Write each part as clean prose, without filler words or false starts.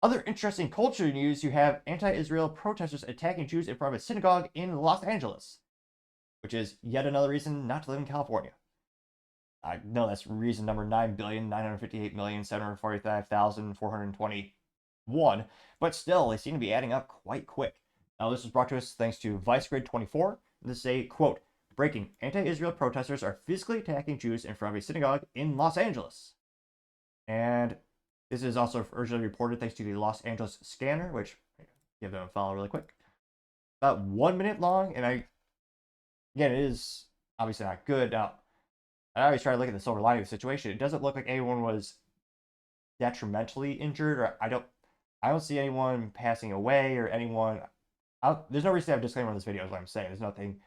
Other interesting culture news, you have anti-Israel protesters attacking Jews in front of a synagogue in Los Angeles, which is yet another reason not to live in California. I know that's reason number 9,958,745,421, but still, they seem to be adding up quite quick. Now, this was brought to us thanks to ViceGrid24. This is a quote, breaking, anti-Israel protesters are physically attacking Jews in front of a synagogue in Los Angeles. And this is also originally reported thanks to the Los Angeles Scanner, which give them a follow really quick. About 1 minute long, and again, it is obviously not good. Now, I always try to look at the silver lining of the situation. It doesn't look like anyone was detrimentally injured, or I don't see anyone passing away or anyone. There's no reason to have a disclaimer on this video, is what I'm saying. There's nothing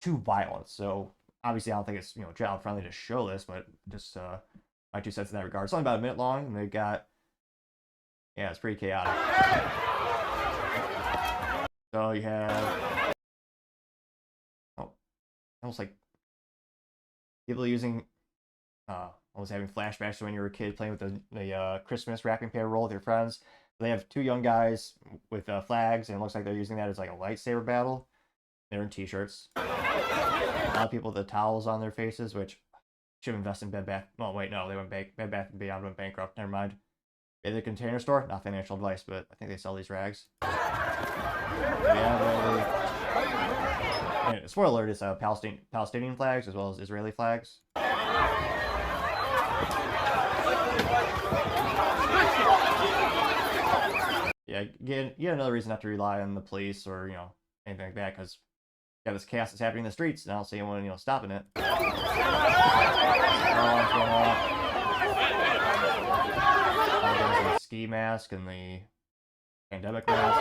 too violent. So obviously, I don't think it's child friendly to show this, but just my 2 cents in that regard. It's only about a minute long, and they've got it's pretty chaotic. So you have almost like people using almost having flashbacks to when you were a kid playing with the Christmas wrapping paper roll with your friends. They have 2 young guys with flags, and it looks like they're using that as like a lightsaber battle. They're in t-shirts. A lot of people with the towels on their faces, which should invest in Bed Bath. Oh wait, no, they went Bed Bath & Beyond went bankrupt. Never mind. The Container Store, not financial advice, but I think they sell these rags. And spoiler alert, it's Palestinian flags as well as Israeli flags. Yeah, again, yet another reason not to rely on the police or anything like that, because this chaos is happening in the streets, and I don't see anyone stopping it. The ski mask and the pandemic mask.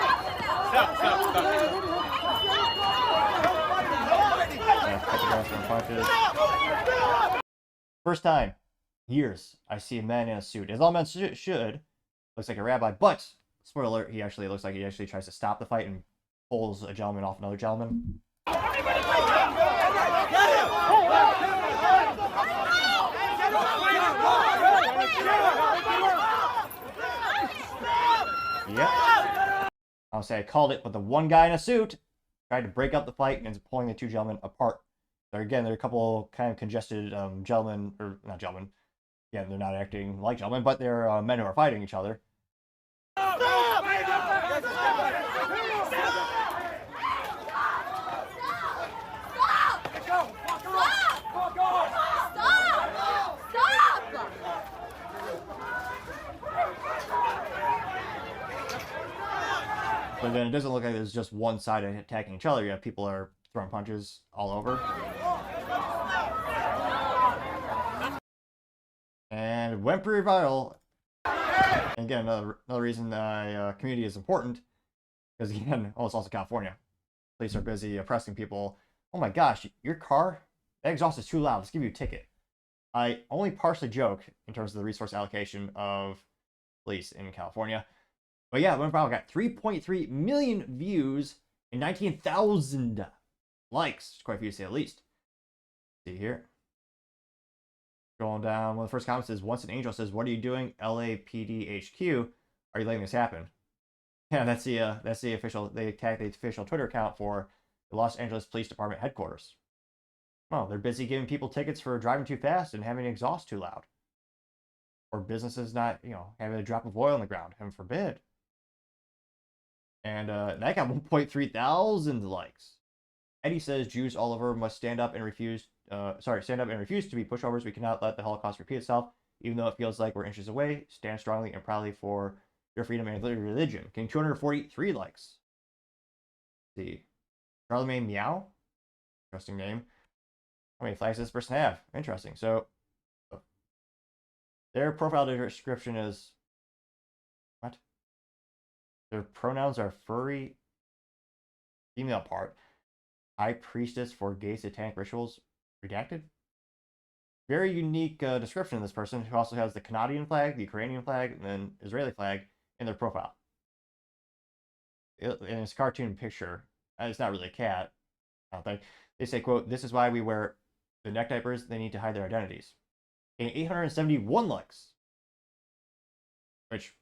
First time, years, I see a man in a suit. As all men should. Looks like a rabbi, but spoiler alert, he actually looks like he actually tries to stop the fight and pulls a gentleman off another gentleman. Yep. I'll say I called it, but the one guy in a suit tried to break up the fight and is pulling the 2 gentlemen apart. So again, there are a couple kind of congested gentlemen, or not gentlemen. Again, they're not acting like gentlemen, but they're men who are fighting each other. But then it doesn't look like there's just one side attacking each other. You have people are throwing punches all over. And it went pretty viral. And again, another reason that community is important, because again, it's also California. Police are busy oppressing people. Oh my gosh, your car, that exhaust is too loud. Let's give you a ticket. I only partially joke in terms of the resource allocation of police in California. But yeah, it went viral. Got 3.3 million views and 19,000 likes. Quite a few to say the least. See here. Going down, one of the first comments is, once an angel says, "What are you doing, LAPD HQ? Are you letting this happen?" Yeah, that's the official. They attacked the official Twitter account for the Los Angeles Police Department headquarters. Oh, they're busy giving people tickets for driving too fast and having exhaust too loud, or businesses not, having a drop of oil on the ground. Heaven forbid. And that got 1.3 thousand likes. Eddie says Jews all over must stand up and refuse to be pushovers. We cannot let the Holocaust repeat itself, even though it feels like we're inches away. Stand strongly and proudly for your freedom and religion. Getting 243 likes. Let's see. Charlemagne Meow. Interesting name. How many flags does this person have? Interesting. So, their profile description is... What? Their pronouns are furry, female part, high priestess for gay satanic rituals, redacted. Very unique description of this person, who also has the Canadian flag, the Ukrainian flag, and then Israeli flag in their profile. In his cartoon picture, it's not really a cat, I don't think. They say, quote, "This is why we wear the neck diapers. They need to hide their identities." Getting 871 likes. Which,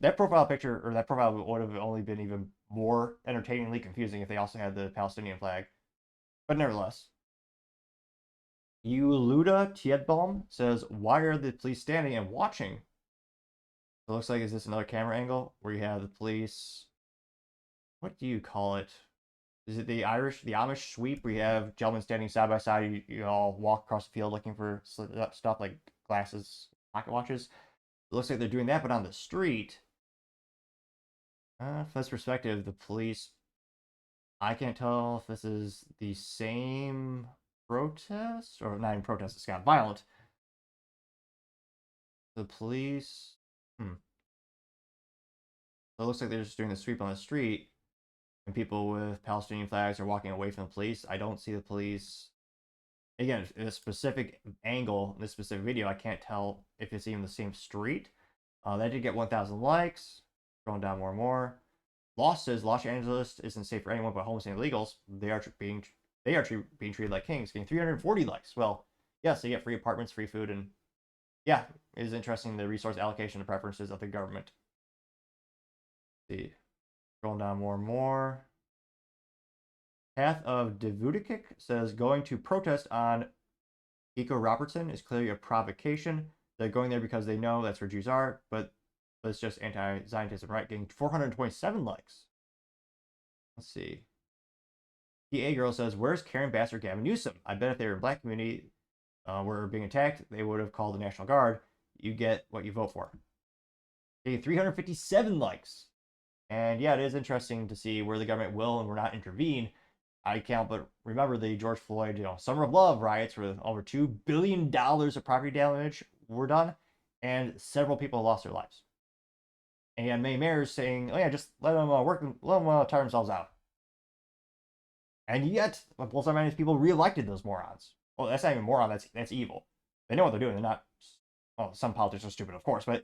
That profile picture, or that profile, would have only been even more entertainingly confusing if they also had the Palestinian flag. But nevertheless, Yuluda Tiedbaum says, "Why are the police standing and watching?" It looks like, is this another camera angle where you have the police? What do you call it? Is it the Amish sweep where you have gentlemen standing side by side? You all walk across the field looking for stuff like glasses, pocket watches. It looks like they're doing that, but on the street. From this perspective, the police, I can't tell if this is the same protest, or not even protest, it's got violent. The police, So it looks like they're just doing the sweep on the street, and people with Palestinian flags are walking away from the police. I don't see the police. Again, in a specific angle, in this specific video, I can't tell if it's even the same street. That did get 1,000 likes. Going down more and more. Lost says Los Angeles isn't safe for anyone but homeless and illegals. They are being treated like kings, getting 340 likes. Well, yes, they get free apartments, free food, and yeah, it is interesting the resource allocation and preferences of the government. Let's see, scrolling down more and more. Path of Devutikik says going to protest on Eco Robertson is clearly a provocation. They're going there because they know that's where Jews are, but it's just anti-Zionism, right? Getting 427 likes. Let's see. PA Girl says, "Where's Karen Bass or Gavin Newsom? I bet if they were in black community were being attacked, they would have called the National Guard. You get what you vote for." Getting 357 likes. And yeah, it is interesting to see where the government will and will not intervene. I can't but remember the George Floyd, Summer of Love riots where over $2 billion of property damage were done, and several people lost their lives. And you had many mayors saying, "Oh yeah, just let them work, let them tire themselves out." And yet, both of these people reelected those morons. Well, that's not even moron. That's evil. They know what they're doing. They're not. Well, some politicians are stupid, of course, but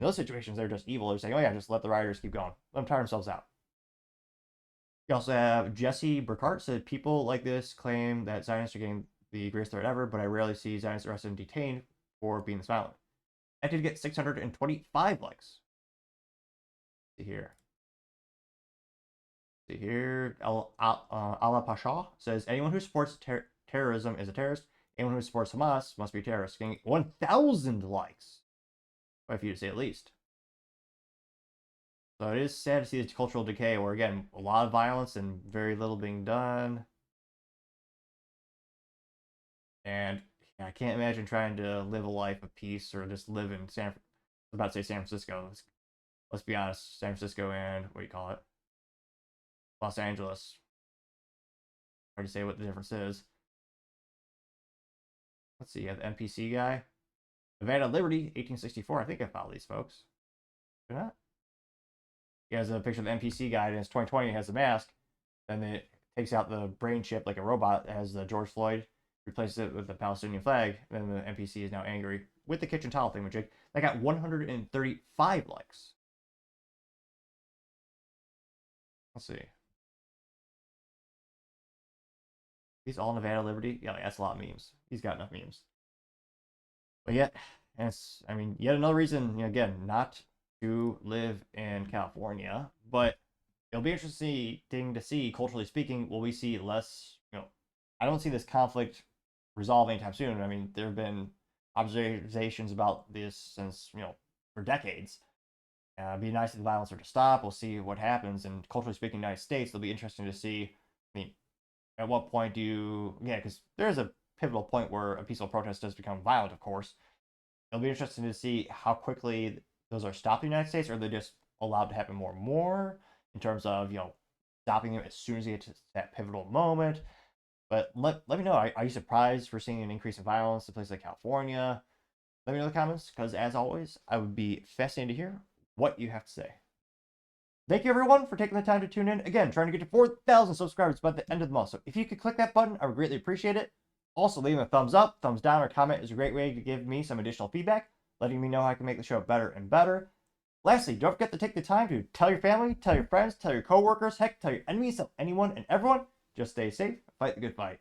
in those situations, they're just evil. They're saying, "Oh yeah, just let the rioters keep going. Let them tire themselves out." You also have Jesse Burkhart said, "People like this claim that Zionists are getting the greatest threat ever, but I rarely see Zionists arrested and detained for being this violent." That did get 625 likes. See here. Allah Pasha says, "Anyone who supports terrorism is a terrorist. Anyone who supports Hamas must be a terrorist." Getting 1,000 likes. Quite a few to say at least. So it is sad to see this cultural decay where, again, a lot of violence and very little being done. And I can't imagine trying to live a life of peace or just live in I was about to say San Francisco. Let's be honest, San Francisco and, what do you call it? Los Angeles. Hard to say what the difference is. Let's see, you have the NPC guy. Nevada Liberty, 1864. I think I followed these folks. Do not? He has a picture of the NPC guy, and it's 2020, he has a mask. Then it takes out the brain chip like a robot, has the George Floyd, replaces it with the Palestinian flag. Then the NPC is now angry with the kitchen towel thing, which that got 135 likes. Let's see. He's all Nevada Liberty. Yeah, that's a lot of memes. He's got enough memes. But yet, yet another reason, again, not to live in California. But it'll be interesting to see, culturally speaking, will we see less, I don't see this conflict resolve anytime soon. I mean, there have been observations about this since, for decades. It'd be nice if the violence were to stop. We'll see what happens. And culturally speaking, United States, it'll be interesting to see, at what point because there's a pivotal point where a peaceful protest does become violent, of course. It'll be interesting to see how quickly those are stopped in the United States, or are they just allowed to happen more and more in terms of, stopping them as soon as they get to that pivotal moment. But let me know, are you surprised for seeing an increase in violence in places like California? Let me know in the comments, because as always, I would be fascinated to hear what you have to say. Thank you, everyone, for taking the time to tune in. Again, trying to get to 4,000 subscribers by the end of the month. So if you could click that button, I would greatly appreciate it. Also, leaving a thumbs up, thumbs down, or comment is a great way to give me some additional feedback, letting me know how I can make the show better and better. Lastly, don't forget to take the time to tell your family, tell your friends, tell your coworkers, heck, tell your enemies, tell anyone and everyone. Just stay safe, fight the good fight.